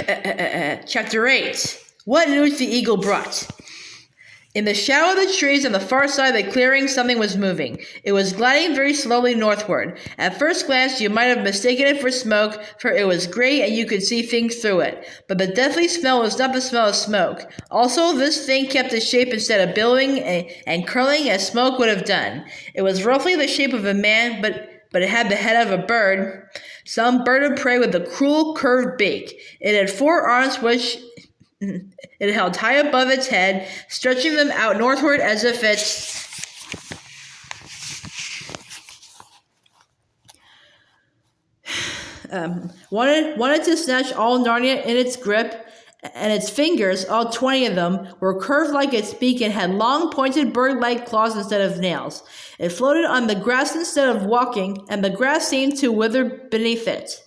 Chapter 8. What news the eagle brought. In the shadow of the trees on the far side of the clearing, something was moving. It was gliding very slowly northward. At first glance, you might have mistaken it for smoke, for it was gray and you could see things through it. But the deathly smell was not the smell of smoke. Also, this thing kept its shape instead of billowing and curling as smoke would have done. It was roughly the shape of a man, but it had the head of a bird, some bird of prey with a cruel, curved beak. It had 4 arms which it held high above its head, stretching them out northward as if it wanted to snatch all Narnia in its grip, and its fingers, all 20 of them, were curved like its beak and had long, pointed bird-like claws instead of nails. It floated on the grass instead of walking, and the grass seemed to wither beneath it.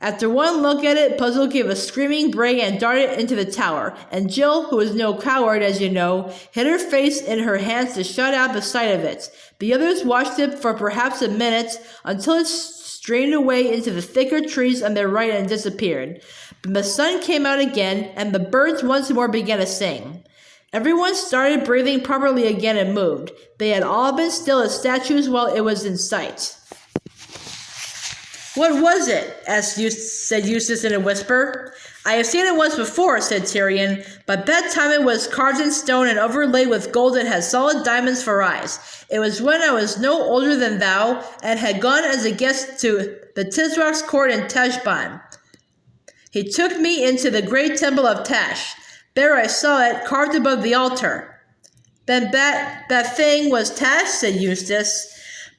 After one look at it, Puzzle gave a screaming bray and darted into the tower, and Jill, who was no coward, as you know, hid her face in her hands to shut out the sight of it. The others watched it for perhaps a minute, until it strained away into the thicker trees on their right and disappeared. Then the sun came out again, and the birds once more began to sing. Everyone started breathing properly again and moved. They had all been still as statues while it was in sight. "What was it?" said Eustace in a whisper. "I have seen it once before," said Tyrion, "but that time it was carved in stone and overlaid with gold and had solid diamonds for eyes. It was when I was no older than thou, and had gone as a guest to the Tisrock's court in Tashbaan. He took me into the great temple of Tash. There I saw it, carved above the altar." "Then that thing was Tash?" said Eustace.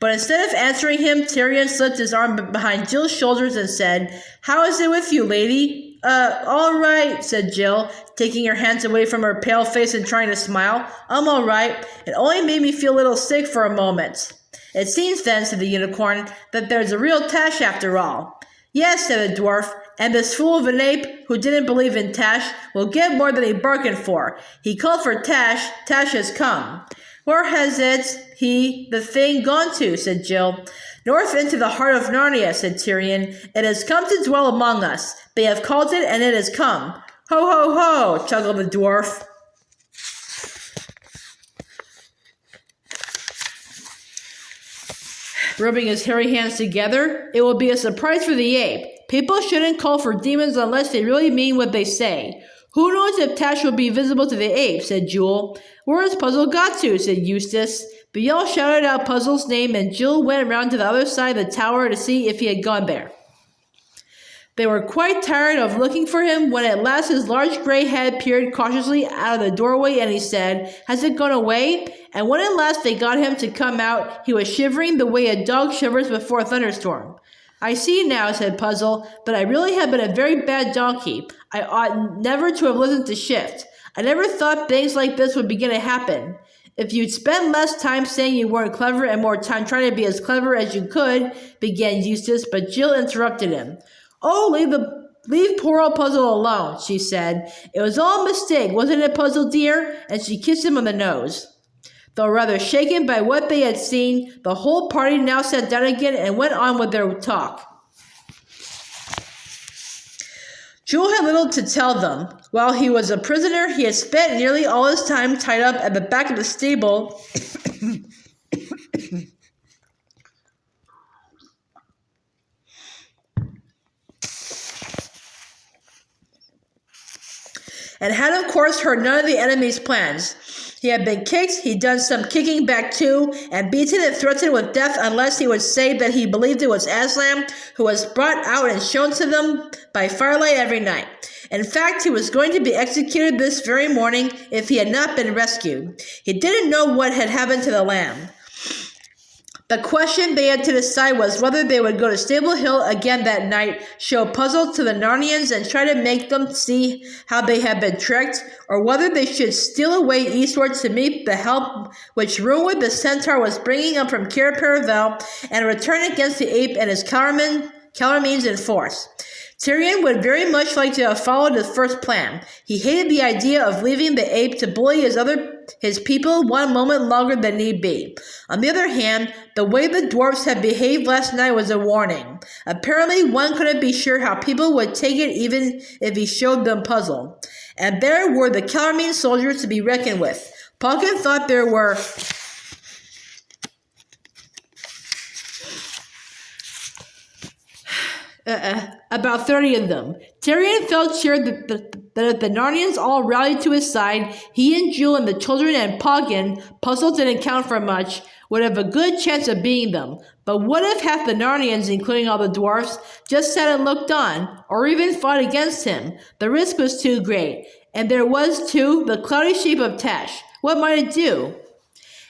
But instead of answering him, Tyrion slipped his arm behind Jill's shoulders and said, "How is it with you, lady?" All right," said Jill, taking her hands away from her pale face and trying to smile. "I'm all right. It only made me feel a little sick for a moment." "It seems then," said the unicorn, "that there's a real Tash after all." "Yes," said the dwarf, "and this fool of an ape, who didn't believe in Tash, will get more than he bargained for. He called for Tash. Tash has come." "Where has the thing gone to?" said Jill. "North into the heart of Narnia," said Tyrion. "It has come to dwell among us. They have called it, and it has come." "Ho, ho, ho," chuckled the dwarf. Rubbing his hairy hands together. "It will be a surprise for the ape. People shouldn't call for demons unless they really mean what they say." "Who knows if Tash will be visible to the ape?" said Jewel. "Where has Puzzle got to?" said Eustace. But y'all shouted out Puzzle's name, and Jill went around to the other side of the tower to see if he had gone there. They were quite tired of looking for him when at last his large gray head peered cautiously out of the doorway, and he said, "Has it gone away?" And when at last they got him to come out, he was shivering the way a dog shivers before a thunderstorm. "I see now," said Puzzle, "but I really have been a very bad donkey. I ought never to have listened to Shift. I never thought things like this would begin to happen. If you'd spent less time saying you weren't clever and more time trying to be as clever as you could," began Eustace, but Jill interrupted him. "Oh, leave poor old Puzzle alone," she said. "It was all a mistake, wasn't it, Puzzle dear?" And she kissed him on the nose. Though rather shaken by what they had seen, the whole party now sat down again and went on with their talk. Jewel had little to tell them. While he was a prisoner, he had spent nearly all his time tied up at the back of the stable and had of course heard none of the enemy's plans. He had been kicked, he'd done some kicking back too, and beaten and threatened with death unless he would say that he believed it was Aslan who was brought out and shown to them by firelight every night. In fact, he was going to be executed this very morning if he had not been rescued. He didn't know what had happened to the lamb. The question they had to decide was whether they would go to Stable Hill again that night, show Puzzle to the Narnians and try to make them see how they had been tricked, or whether they should steal away eastward to meet the help which Roonwood the Centaur was bringing up from Cair Paravel and return against the ape and his Calormenes in force. Tyrion would very much like to have followed his first plan. He hated the idea of leaving the ape to bully his people one moment longer than need be. On the other hand, the way the dwarfs had behaved last night was a warning. Apparently, one couldn't be sure how people would take it even if he showed them puzzle. And there were the Calamine soldiers to be reckoned with. Pumpkin thought there were about 30 of them. Tyrion felt sure that if the Narnians all rallied to his side, he and Jewel and the children and Pumpkin, puzzle didn't count for much, would have a good chance of beating them. But what if half the Narnians, including all the dwarfs, just sat and looked on, or even fought against him? The risk was too great. And there was, too, the cloudy shape of Tash. What might it do?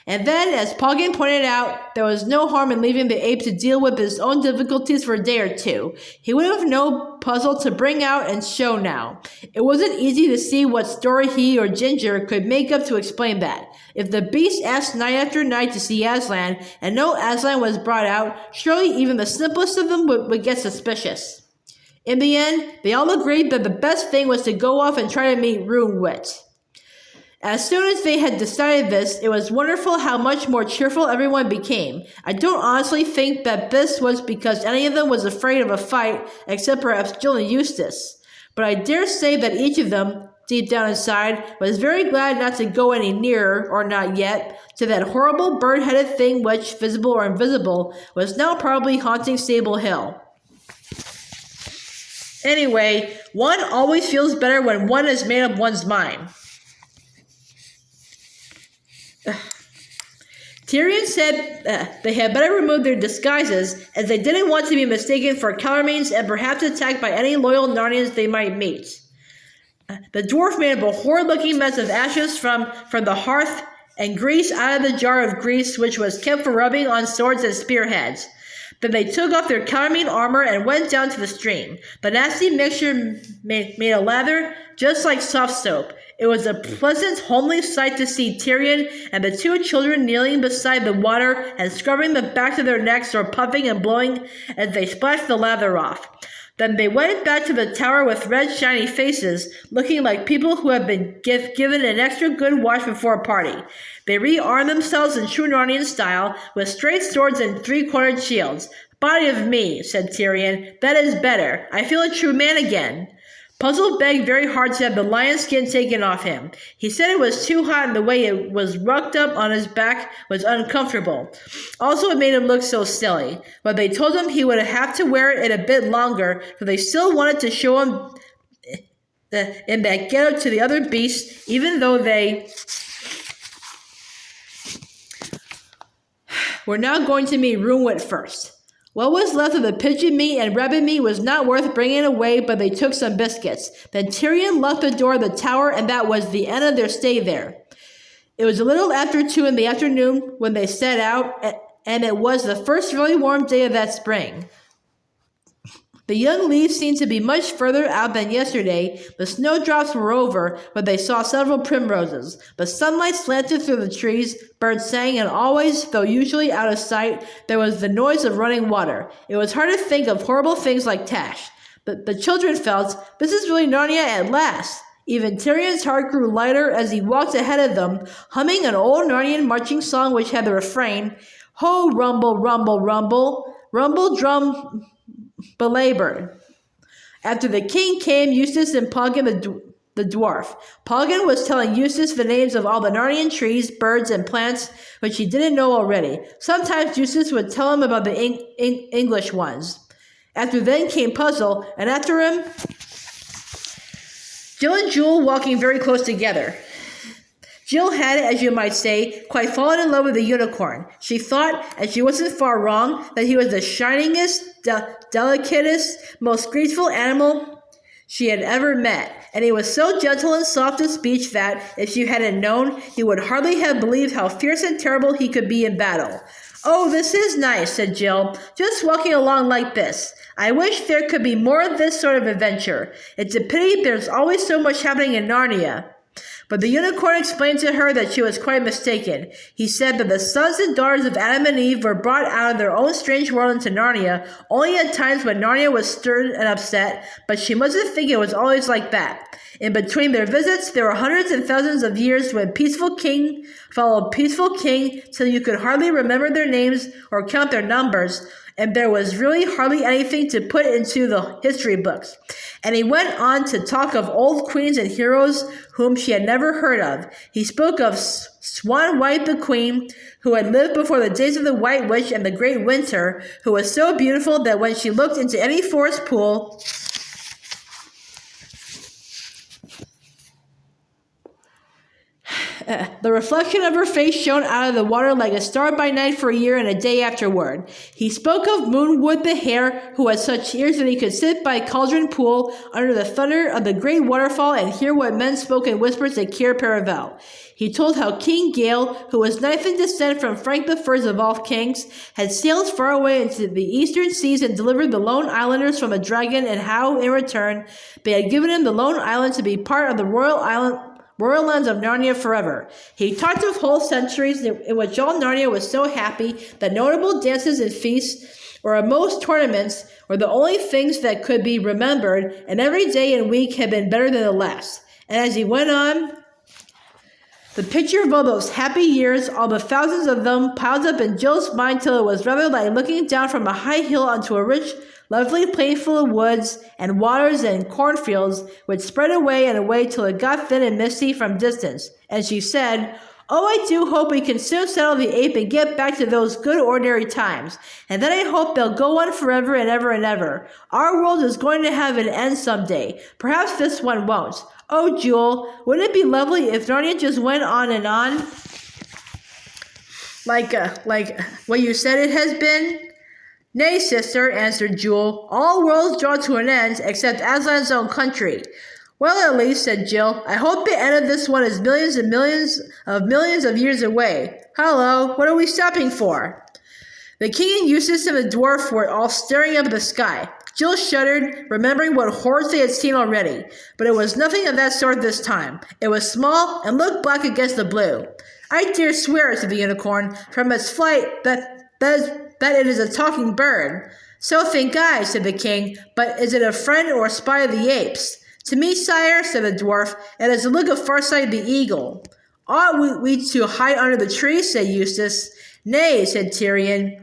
And then, as Pumpkin pointed out, there was no harm in leaving the ape to deal with his own difficulties for a day or two. He would have no puzzle to bring out and show now. It wasn't easy to see what story he or Ginger could make up to explain that. If the beast asked night after night to see Aslan, and no Aslan was brought out, surely even the simplest of them would get suspicious. In the end, they all agreed that the best thing was to go off and try to meet Ruinwit. As soon as they had decided this, it was wonderful how much more cheerful everyone became. I don't honestly think that this was because any of them was afraid of a fight, except perhaps Jill and Eustace. But I dare say that each of them, deep down inside, was very glad not to go any nearer, or not yet, to that horrible bird-headed thing which, visible or invisible, was now probably haunting Sable Hill. Anyway, one always feels better when one has made up one's mind. Tyrion said they had better remove their disguises, as they didn't want to be mistaken for Calamines and perhaps attacked by any loyal Narnians they might meet. The dwarf made up a horrid-looking mess of ashes from the hearth and grease out of the jar of grease which was kept for rubbing on swords and spearheads. Then they took off their Calamine armor and went down to the stream. The nasty mixture made a lather just like soft soap. It was a pleasant, homely sight to see Tyrion and the two children kneeling beside the water and scrubbing the backs of their necks or puffing and blowing as they splashed the lather off. Then they went back to the tower with red, shiny faces, looking like people who had been given an extra good wash before a party. They rearmed themselves in true Narnian style, with straight swords and three-cornered shields. "Body of me," said Tyrion, "that is better. I feel a true man again." Puzzle begged very hard to have the lion skin taken off him. He said it was too hot and the way it was rucked up on his back was uncomfortable. Also, it made him look so silly. But they told him he would have to wear it a bit longer, for they still wanted to show him in that getup to the other beasts, even though they were now going to meet Ruinwit first. What was left of the pigeon meat and rabbit meat was not worth bringing away, but they took some biscuits. Then Tyrion locked the door of the tower, and that was the end of their stay there. It was a little after 2 in the afternoon when they set out, and it was the first really warm day of that spring. The young leaves seemed to be much further out than yesterday. The snowdrops were over, but they saw several primroses. The sunlight slanted through the trees, birds sang, and always, though usually out of sight, there was the noise of running water. It was hard to think of horrible things like Tash. But the children felt, this is really Narnia at last. Even Tyrion's heart grew lighter as he walked ahead of them, humming an old Narnian marching song which had the refrain, "Ho, rumble, rumble, rumble, rumble drum belabored." After the king came Eustace and Pumpkin the dwarf. Pumpkin was telling Eustace the names of all the Narnian trees, birds, and plants which he didn't know already. Sometimes Eustace would tell him about the English ones. After then came Puzzle, and after him, Jill and Jewel walking very close together. Jill had, as you might say, quite fallen in love with the unicorn. She thought, and she wasn't far wrong, that he was the shiningest, delicatest, most graceful animal she had ever met. And he was so gentle and soft of speech that, if she hadn't known, you would hardly have believed how fierce and terrible he could be in battle. "Oh, this is nice," said Jill, "just walking along like this. I wish there could be more of this sort of adventure. It's a pity there's always so much happening in Narnia." But the unicorn explained to her that she was quite mistaken. He said that the sons and daughters of Adam and Eve were brought out of their own strange world into Narnia only at times when Narnia was stirred and upset, but she mustn't think it was always like that. In between their visits, there were hundreds and thousands of years when peaceful king followed peaceful king till you could hardly remember their names or count their numbers, and there was really hardly anything to put into the history books. And he went on to talk of old queens and heroes whom she had never heard of. He spoke of Swan White the Queen, who had lived before the days of the White Witch and the Great Winter, who was so beautiful that when she looked into any forest pool, the reflection of her face shone out of the water like a star by night for a year and a day afterward. He spoke of Moonwood the Hare, who had such ears that he could sit by Cauldron Pool under the thunder of the great waterfall and hear what men spoke in whispers at Cair Paravel. He told how King Gale, who was ninth in descent from Frank the First of all kings, had sailed far away into the eastern seas and delivered the Lone Islanders from a dragon, and how, in return, they had given him the Lone Island to be part of the royal lands of Narnia forever. He talked of whole centuries in which all Narnia was so happy that notable dances and feasts, or at most tournaments, were the only things that could be remembered, and every day and week had been better than the last. And as he went on, the picture of all those happy years, all the thousands of them, piled up in Jill's mind till it was rather like looking down from a high hill onto a rich, lovely plain full of woods and waters and cornfields, which spread away and away till it got thin and misty from distance. And she said, "Oh, I do hope we can soon settle the ape and get back to those good ordinary times. And then I hope they'll go on forever and ever and ever. Our world is going to have an end someday. Perhaps this one won't. Oh, Jewel, wouldn't it be lovely if Narnia just went on and on? Like what you said it has been?" "Nay, sister," answered Jewel. "All worlds draw to an end, except Aslan's own country." "Well, at least," said Jill, "I hope the end of this one is millions and millions of years away. Hello, what are we stopping for?" The king and Eustace and the dwarf were all staring up at the sky. Jill shuddered, remembering what horrors they had seen already, but it was nothing of that sort this time. It was small and looked black against the blue. "I dare swear," said the unicorn, "from its flight that it is a talking bird." "So think I," said the king, "but is it a friend or a spy of the apes?" "To me, sire," said the dwarf, "it is the look of Farsight the eagle." "Ought we to hide under the trees?" said Eustace. "Nay," said Tyrion.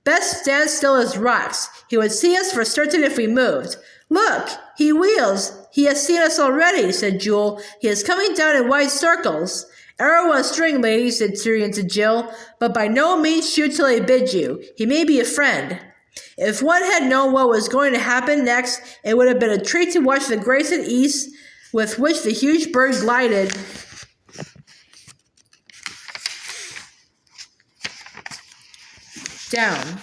"Best stand still as rocks. He would see us for certain if we moved." "Look, he wheels. He has seen us already," said Jewel. "He is coming down in wide circles." "Arrow on string, lady," said Tyrion to Jill, "but by no means shoot till I bid you. He may be a friend." If one had known what was going to happen next, it would have been a treat to watch the grace and ease with which the huge bird glided down.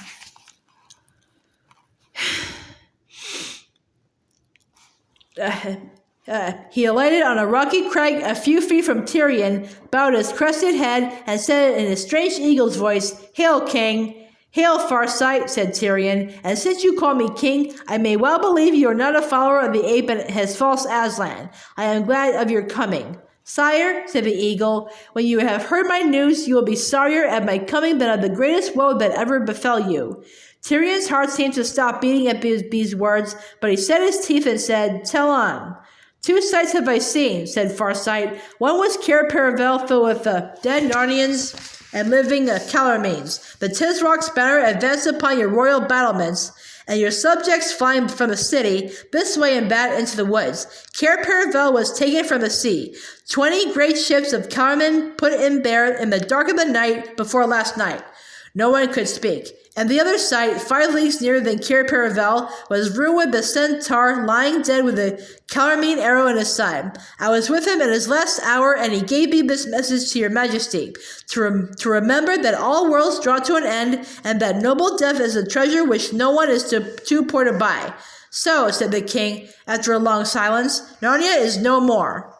He alighted on a rocky crag a few feet from Tyrion, bowed his crested head, and said in a strange eagle's voice, "Hail, King." "Hail, Farsight," said Tyrion, "and since you call me king, I may well believe you are not a follower of the ape and his false Aslan. I am glad of your coming." "Sire," said the eagle, "when you have heard my news, you will be sorrier at my coming than of the greatest woe that ever befell you." Tyrion's heart seemed to stop beating at these words, but he set his teeth and said, "Tell on." "Two sights have I seen," said Farsight. "One was Cair Paravel filled with dead Narnians and living Calormenes. The Tisrock's banner advanced upon your royal battlements, and your subjects flying from the city, this way and that into the woods. Cair Paravel was taken from the sea. 20 great ships of Calormen put in there in the dark of the night before last night." No one could speak. And the other side, 5 leagues nearer than Cair Paravel, was Ruin the centaur lying dead with a Calormene arrow in his side. I was with him in his last hour, and he gave me this message to your majesty, to remember that all worlds draw to an end, and that noble death is a treasure which no one is too poor to buy. "So," said the king, after a long silence, "Narnia is no more."